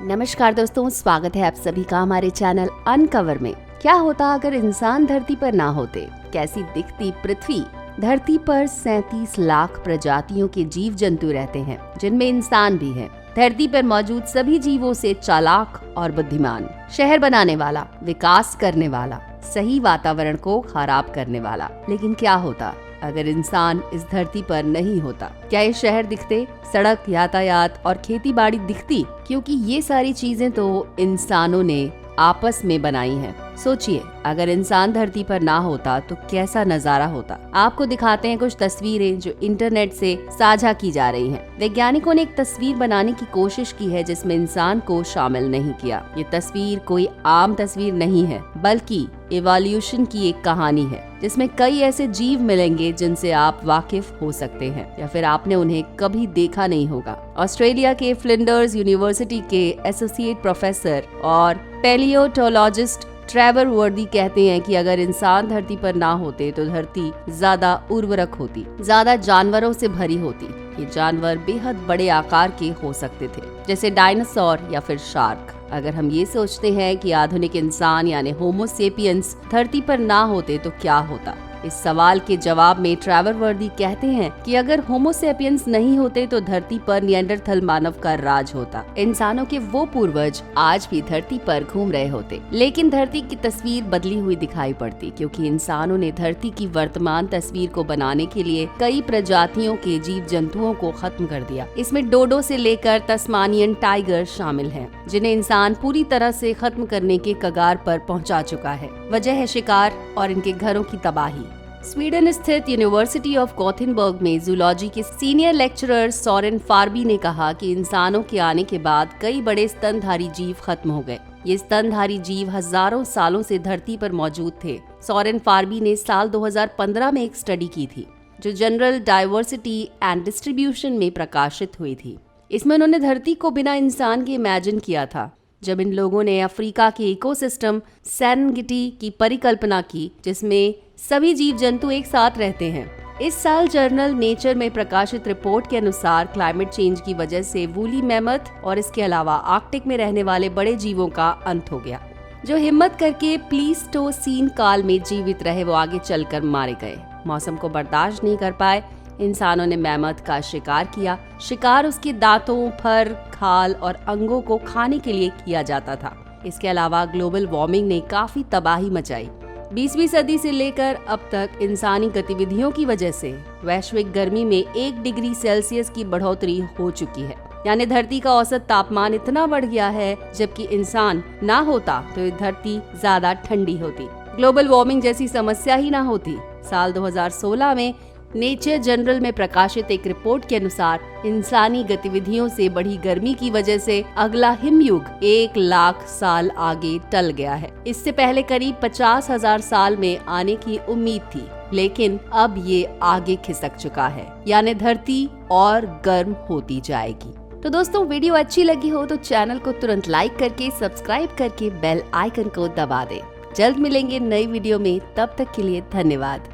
नमस्कार दोस्तों, स्वागत है आप सभी का हमारे चैनल अनकवर में। क्या होता अगर इंसान धरती पर ना होते? कैसी दिखती पृथ्वी? धरती पर 37 लाख प्रजातियों के जीव जंतु रहते हैं, जिनमें इंसान भी है। धरती पर मौजूद सभी जीवों से चालाक और बुद्धिमान, शहर बनाने वाला, विकास करने वाला, सही वातावरण को खराब करने वाला। लेकिन क्या होता अगर इंसान इस धरती पर नहीं होता? क्या ये शहर दिखते, सड़क, यातायात और खेतीबाड़ी दिखती? क्योंकि ये सारी चीजें तो इंसानों ने आपस में बनाई हैं। सोचिए, अगर इंसान धरती पर ना होता तो कैसा नजारा होता। आपको दिखाते हैं कुछ तस्वीरें जो इंटरनेट से साझा की जा रही हैं। वैज्ञानिकों ने एक तस्वीर बनाने की कोशिश की है जिसमें इंसान को शामिल नहीं किया। ये तस्वीर कोई आम तस्वीर नहीं है, बल्कि इवोल्यूशन की एक कहानी है, जिसमें कई ऐसे जीव मिलेंगे जिनसे आप वाकिफ हो सकते हैं या फिर आपने उन्हें कभी देखा नहीं होगा। ऑस्ट्रेलिया के फ्लिंडर्स यूनिवर्सिटी के एसोसिएट प्रोफेसर और पैलियोटोलॉजिस्ट ट्रेवर वर्दी कहते हैं कि अगर इंसान धरती पर ना होते तो धरती ज्यादा उर्वरक होती, ज्यादा जानवरों से भरी होती। ये जानवर बेहद बड़े आकार के हो सकते थे, जैसे डायनासोर या फिर शार्क। अगर हम ये सोचते हैं कि आधुनिक इंसान यानी होमो सेपियंस धरती पर ना होते तो क्या होता? इस सवाल के जवाब में ट्रेवर वर्दी कहते हैं कि अगर होमो सेपियंस नहीं होते तो धरती पर निएंडरथल मानव का राज होता। इंसानों के वो पूर्वज आज भी धरती पर घूम रहे होते, लेकिन धरती की तस्वीर बदली हुई दिखाई पड़ती, क्योंकि इंसानों ने धरती की वर्तमान तस्वीर को बनाने के लिए कई प्रजातियों के जीव जंतुओं को खत्म कर दिया। इसमें डोडो से लेकर तस्मानियन टाइगर शामिल हैं, जिन्हें इंसान पूरी तरह से खत्म करने के कगार पर पहुंचा चुका है। वजह है शिकार और इनके घरों की तबाही। स्वीडन स्थित यूनिवर्सिटी ऑफ गोथेनबर्ग में जूलॉजी के सीनियर लेक्चरर सोरेन फार्बी ने कहा कि इंसानों के आने के बाद कई बड़े स्तनधारी जीव खत्म हो गए। ये स्तनधारी जीव हजारों सालों से धरती पर मौजूद थे। सोरेन फार्बी ने साल 2015 में एक स्टडी की थी, जो जनरल डाइवर्सिटी एंड डिस्ट्रीब्यूशन में प्रकाशित हुई थी। इसमें उन्होंने धरती को बिना इंसान के इमेजिन किया था, जब इन लोगों ने अफ्रीका के इकोसिस्टम सेरेंगेटी की परिकल्पना की, जिसमें सभी जीव जंतु एक साथ रहते हैं। इस साल जर्नल नेचर में प्रकाशित रिपोर्ट के अनुसार क्लाइमेट चेंज की वजह से वूली मैमथ और इसके अलावा आर्कटिक में रहने वाले बड़े जीवों का अंत हो गया। जो हिम्मत करके प्लीस्टोसीन काल में जीवित रहे वो आगे चलकर मारे गए। मौसम को बर्दाश्त नहीं कर पाए, इंसानों ने मैमथ का शिकार किया। शिकार उसके दांतों, फर, खाल और अंगों को खाने के लिए किया जाता था। इसके अलावा ग्लोबल वार्मिंग ने काफी तबाही मचाई। 20वीं सदी से लेकर अब तक इंसानी गतिविधियों की वजह से वैश्विक गर्मी में 1 डिग्री सेल्सियस की बढ़ोतरी हो चुकी है। यानी धरती का औसत तापमान इतना बढ़ गया है, जबकि इंसान ना होता तो ये धरती ज्यादा ठंडी होती। ग्लोबल वार्मिंग जैसी समस्या ही ना होती। साल 2016 में नेचर जर्नल में प्रकाशित एक रिपोर्ट के अनुसार इंसानी गतिविधियों से बढ़ी गर्मी की वजह से अगला हिमयुग 1 लाख साल आगे टल गया है। इससे पहले करीब 50,000 साल में आने की उम्मीद थी, लेकिन अब ये आगे खिसक चुका है। यानी धरती और गर्म होती जाएगी। तो दोस्तों, वीडियो अच्छी लगी हो तो चैनल को तुरंत लाइक करके, सब्सक्राइब करके बेल आइकन को दबा दें। जल्द मिलेंगे नई वीडियो में, तब तक के लिए धन्यवाद।